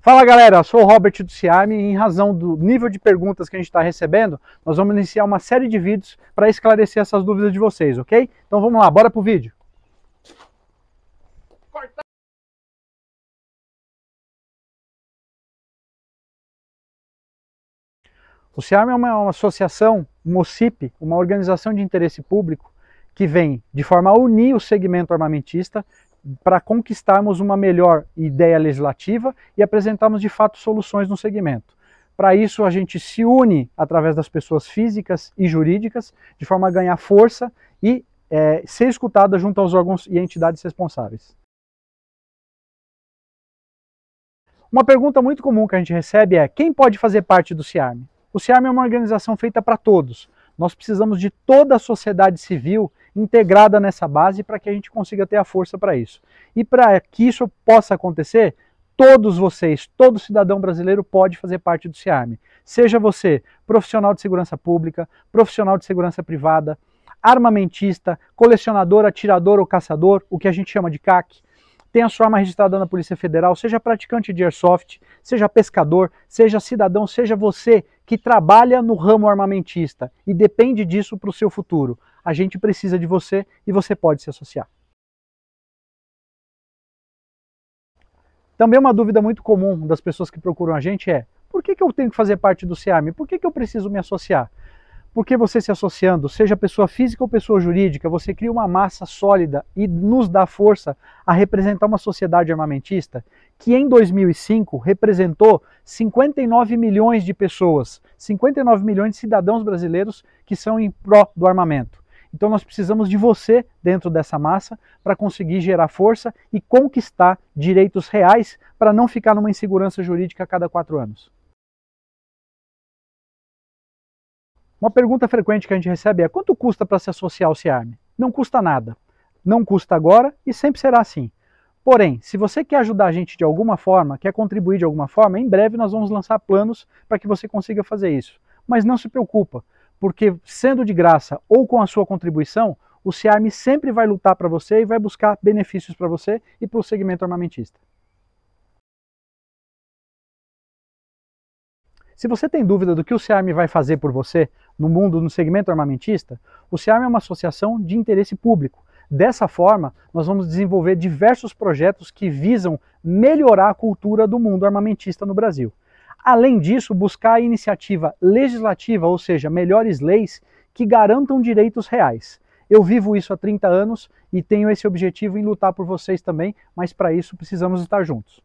Fala galera, eu sou o Robert do CIARM e em razão do nível de perguntas que a gente está recebendo, nós vamos iniciar uma série de vídeos para esclarecer essas dúvidas de vocês, ok? Então vamos lá, bora pro vídeo. O CIARM é uma associação, uma OCIP, uma organização de interesse público que vem de forma a unir o segmento armamentista para conquistarmos uma melhor ideia legislativa e apresentarmos de fato soluções no segmento. Para isso a gente se une através das pessoas físicas e jurídicas, de forma a ganhar força e ser escutada junto aos órgãos e entidades responsáveis. Uma pergunta muito comum que a gente recebe é: quem pode fazer parte do CIARM? O CIARM é uma organização feita para todos. Nós precisamos de toda a sociedade civil integrada nessa base para que a gente consiga ter a força para isso. E para que isso possa acontecer, todos vocês, todo cidadão brasileiro pode fazer parte do CIARM. Seja você profissional de segurança pública, profissional de segurança privada, armamentista, colecionador, atirador ou caçador, o que a gente chama de CAC, tenha sua arma registrada na Polícia Federal, seja praticante de airsoft, seja pescador, seja cidadão, seja você que trabalha no ramo armamentista e depende disso para o seu futuro. A gente precisa de você e você pode se associar. Também uma dúvida muito comum das pessoas que procuram a gente é: por que eu tenho que fazer parte do CIARM? Por que eu preciso me associar? Porque você se associando, seja pessoa física ou pessoa jurídica, você cria uma massa sólida e nos dá força a representar uma sociedade armamentista que em 2005 representou 59 milhões de pessoas, 59 milhões de cidadãos brasileiros que são em pró do armamento. Então nós precisamos de você dentro dessa massa para conseguir gerar força e conquistar direitos reais para não ficar numa insegurança jurídica a cada 4 anos. Uma pergunta frequente que a gente recebe é: quanto custa para se associar ao CIARM? Não custa nada. Não custa agora e sempre será assim. Porém, se você quer ajudar a gente de alguma forma, quer contribuir de alguma forma, em breve nós vamos lançar planos para que você consiga fazer isso. Mas não se preocupa, porque sendo de graça ou com a sua contribuição, o CIARM sempre vai lutar para você e vai buscar benefícios para você e para o segmento armamentista. Se você tem dúvida do que o CIARM vai fazer por você no mundo, no segmento armamentista, o CIARM é uma associação de interesse público. Dessa forma, nós vamos desenvolver diversos projetos que visam melhorar a cultura do mundo armamentista no Brasil. Além disso, buscar a iniciativa legislativa, ou seja, melhores leis que garantam direitos reais. Eu vivo isso há 30 anos e tenho esse objetivo em lutar por vocês também, mas para isso precisamos estar juntos.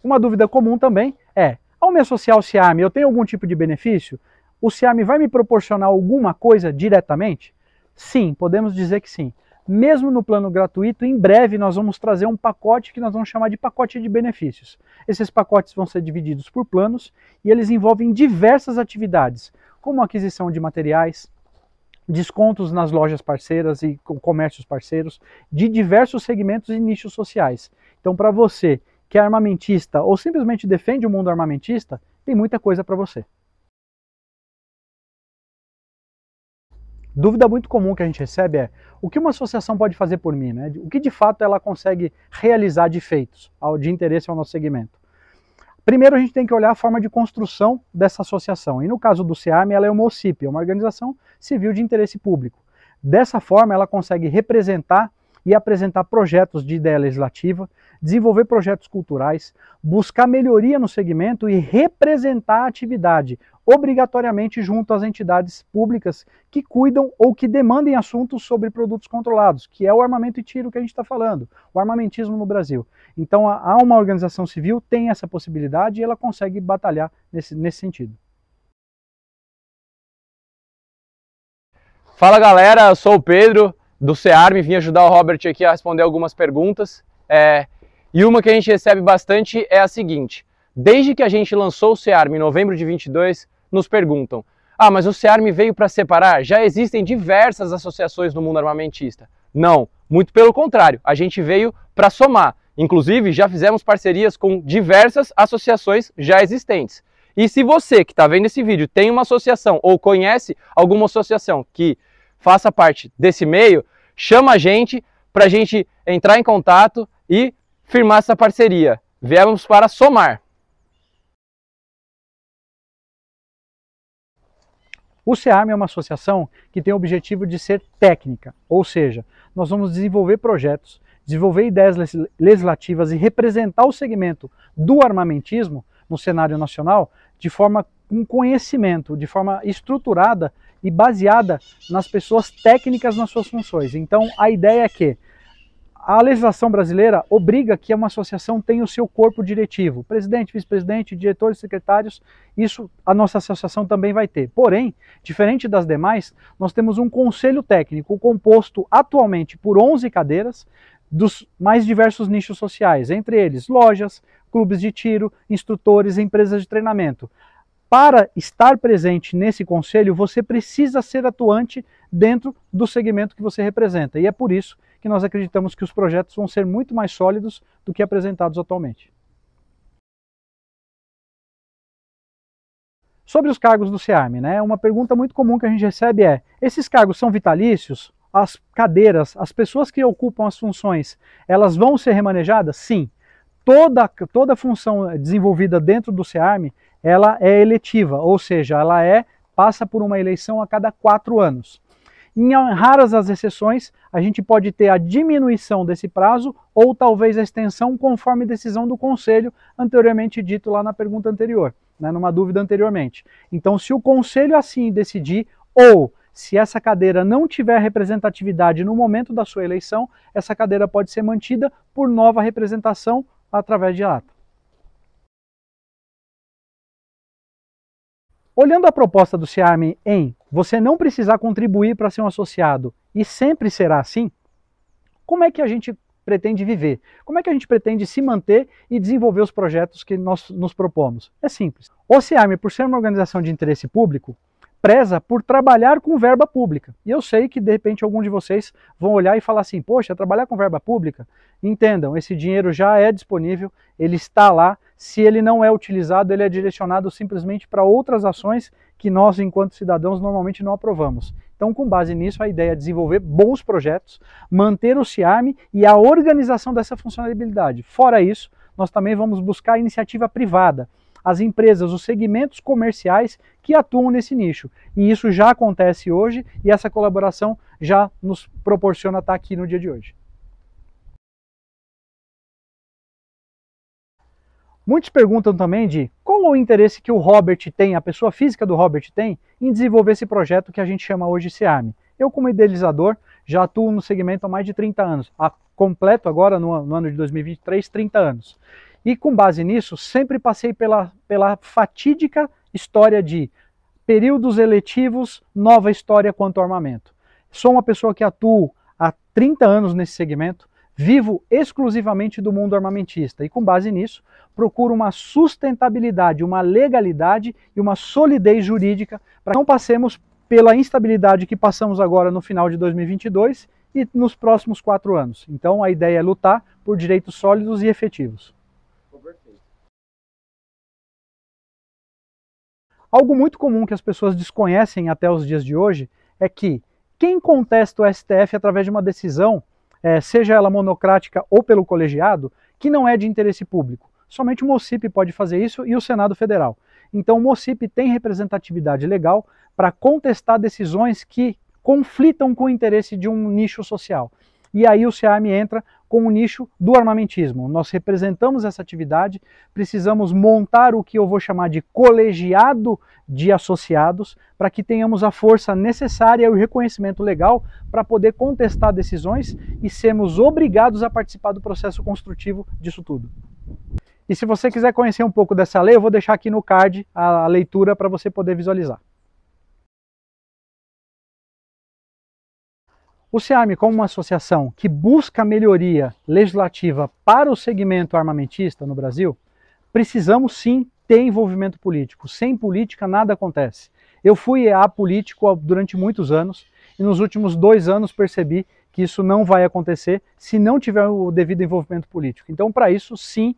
Uma dúvida comum também é: ao me associar ao CIARM, eu tenho algum tipo de benefício? O CIARM vai me proporcionar alguma coisa diretamente? Sim, podemos dizer que sim. Mesmo no plano gratuito, em breve nós vamos trazer um pacote que nós vamos chamar de pacote de benefícios. Esses pacotes vão ser divididos por planos e eles envolvem diversas atividades, como aquisição de materiais, descontos nas lojas parceiras e comércios parceiros, de diversos segmentos e nichos sociais. Então, para você que é armamentista ou simplesmente defende o mundo armamentista, tem muita coisa para você. Dúvida muito comum que a gente recebe é: o que uma associação pode fazer por mim? Né? O que de fato ela consegue realizar de feitos, de interesse ao nosso segmento? Primeiro a gente tem que olhar a forma de construção dessa associação. E no caso do CIARM, ela é uma OCIP, é uma organização civil de interesse público. Dessa forma ela consegue representar e apresentar projetos de ideia legislativa, desenvolver projetos culturais, buscar melhoria no segmento e representar a atividade obrigatoriamente junto às entidades públicas que cuidam ou que demandem assuntos sobre produtos controlados, que é o armamento e tiro que a gente está falando, o armamentismo no Brasil. Então há uma organização civil, tem essa possibilidade e ela consegue batalhar nesse sentido. Fala galera, eu sou o Pedro do CIARM, vim ajudar o Robert aqui a responder algumas perguntas. E uma que a gente recebe bastante é a seguinte: desde que a gente lançou o CIARM em novembro de 22, nos perguntam: mas o CIARM veio para separar? Já existem diversas associações no mundo armamentista. Não, muito pelo contrário, a gente veio para somar. Inclusive, já fizemos parcerias com diversas associações já existentes. E se você que está vendo esse vídeo tem uma associação ou conhece alguma associação que faça parte desse meio, chama a gente para a gente entrar em contato e firmar essa parceria. Viemos para somar. O SEARM é uma associação que tem o objetivo de ser técnica, ou seja, nós vamos desenvolver projetos, desenvolver ideias legislativas e representar o segmento do armamentismo no cenário nacional de forma com conhecimento, de forma estruturada e baseada nas pessoas técnicas nas suas funções. Então a ideia é que a legislação brasileira obriga que uma associação tenha o seu corpo diretivo, presidente, vice-presidente, diretores, secretários, isso a nossa associação também vai ter. Porém, diferente das demais, nós temos um conselho técnico composto atualmente por 11 cadeiras dos mais diversos nichos sociais, entre eles lojas, clubes de tiro, instrutores, empresas de treinamento. Para estar presente nesse conselho, você precisa ser atuante dentro do segmento que você representa. E é por isso que nós acreditamos que os projetos vão ser muito mais sólidos do que apresentados atualmente. Sobre os cargos do SEARM, uma pergunta muito comum que a gente recebe é: esses cargos são vitalícios? As cadeiras, as pessoas que ocupam as funções, elas vão ser remanejadas? Sim. Toda função desenvolvida dentro do SEARM, ela é eletiva, ou seja, ela passa por uma eleição a cada 4 anos. Em raras as exceções, a gente pode ter a diminuição desse prazo ou talvez a extensão conforme decisão do Conselho, anteriormente dito lá na pergunta anterior, numa dúvida anteriormente. Então, se o Conselho assim decidir, ou se essa cadeira não tiver representatividade no momento da sua eleição, essa cadeira pode ser mantida por nova representação através de ata. Olhando a proposta do SEARM em você não precisar contribuir para ser um associado e sempre será assim, como é que a gente pretende viver? Como é que a gente pretende se manter e desenvolver os projetos que nós nos propomos? É simples. O SEARM, por ser uma organização de interesse público, preza por trabalhar com verba pública. E eu sei que de repente alguns de vocês vão olhar e falar assim: poxa, trabalhar com verba pública? Entendam, esse dinheiro já é disponível, ele está lá. Se ele não é utilizado, ele é direcionado simplesmente para outras ações que nós, enquanto cidadãos, normalmente não aprovamos. Então, com base nisso, a ideia é desenvolver bons projetos, manter o SEARM e a organização dessa funcionalidade. Fora isso, nós também vamos buscar a iniciativa privada, as empresas, os segmentos comerciais que atuam nesse nicho. E isso já acontece hoje e essa colaboração já nos proporciona estar aqui no dia de hoje. Muitos perguntam também de qual é o interesse que o Robert tem, a pessoa física do Robert tem, em desenvolver esse projeto que a gente chama hoje de SEARM. Eu, como idealizador, já atuo no segmento há mais de 30 anos. Completo agora, no ano de 2023, 30 anos. E com base nisso, sempre passei pela fatídica história de períodos eletivos, nova história quanto ao armamento. Sou uma pessoa que atuo há 30 anos nesse segmento, vivo exclusivamente do mundo armamentista e com base nisso, procuro uma sustentabilidade, uma legalidade e uma solidez jurídica para que não passemos pela instabilidade que passamos agora no final de 2022 e nos próximos 4 anos. Então a ideia é lutar por direitos sólidos e efetivos. Algo muito comum que as pessoas desconhecem até os dias de hoje é que quem contesta o STF através de uma decisão, seja ela monocrática ou pelo colegiado, que não é de interesse público. Somente o MOCIP pode fazer isso e o Senado Federal. Então o MOCIP tem representatividade legal para contestar decisões que conflitam com o interesse de um nicho social. E aí o SEARM entra com o nicho do armamentismo. Nós representamos essa atividade, precisamos montar o que eu vou chamar de colegiado de associados, para que tenhamos a força necessária e o reconhecimento legal para poder contestar decisões e sermos obrigados a participar do processo construtivo disso tudo. E se você quiser conhecer um pouco dessa lei, eu vou deixar aqui no card a leitura para você poder visualizar. O SEARM, como uma associação que busca melhoria legislativa para o segmento armamentista no Brasil, precisamos sim ter envolvimento político. Sem política nada acontece. Eu fui apolítico durante muitos anos e nos últimos 2 anos percebi que isso não vai acontecer se não tiver o devido envolvimento político. Então, para isso, sim,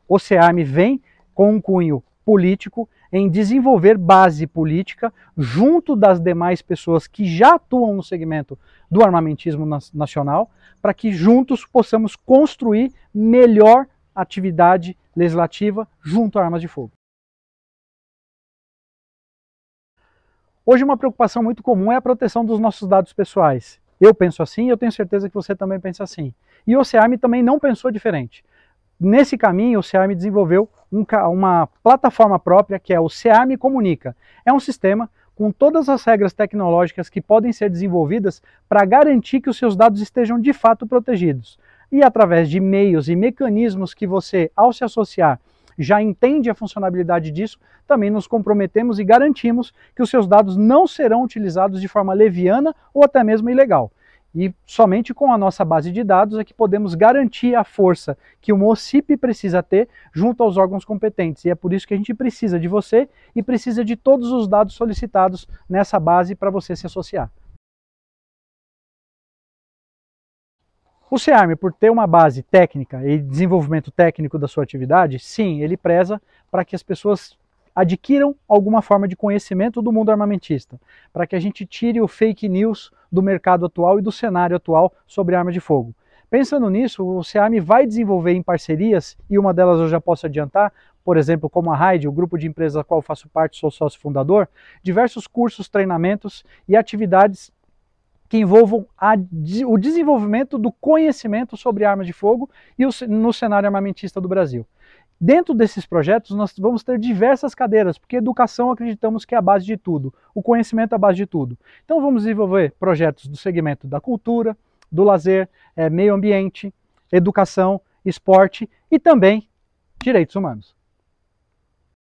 o SEARM vem com um cunho político em desenvolver base política junto das demais pessoas que já atuam no segmento do armamentismo nacional, para que juntos possamos construir melhor atividade legislativa junto a armas de fogo. Hoje uma preocupação muito comum é a proteção dos nossos dados pessoais. Eu penso assim e eu tenho certeza que você também pensa assim. E o CEARM também não pensou diferente. Nesse caminho, o CEARM desenvolveu uma plataforma própria que é o CEARM Comunica. É um sistema com todas as regras tecnológicas que podem ser desenvolvidas para garantir que os seus dados estejam de fato protegidos. E através de meios e mecanismos que você, ao se associar, já entende a funcionalidade disso, também nos comprometemos e garantimos que os seus dados não serão utilizados de forma leviana ou até mesmo ilegal. E somente com a nossa base de dados é que podemos garantir a força que o OCIP precisa ter junto aos órgãos competentes. E é por isso que a gente precisa de você e precisa de todos os dados solicitados nessa base para você se associar. O CEARM, por ter uma base técnica e desenvolvimento técnico da sua atividade, sim, ele preza para que as pessoas adquiram alguma forma de conhecimento do mundo armamentista, para que a gente tire o fake news do mercado atual e do cenário atual sobre arma de fogo. Pensando nisso, o CEARM vai desenvolver em parcerias, e uma delas eu já posso adiantar, por exemplo, como a Raid, o grupo de empresas da qual eu faço parte, sou sócio fundador, diversos cursos, treinamentos e atividades que envolvam o desenvolvimento do conhecimento sobre armas de fogo e no cenário armamentista do Brasil. Dentro desses projetos nós vamos ter diversas cadeiras, porque educação acreditamos que é a base de tudo, o conhecimento é a base de tudo. Então vamos desenvolver projetos do segmento da cultura, do lazer, meio ambiente, educação, esporte e também direitos humanos.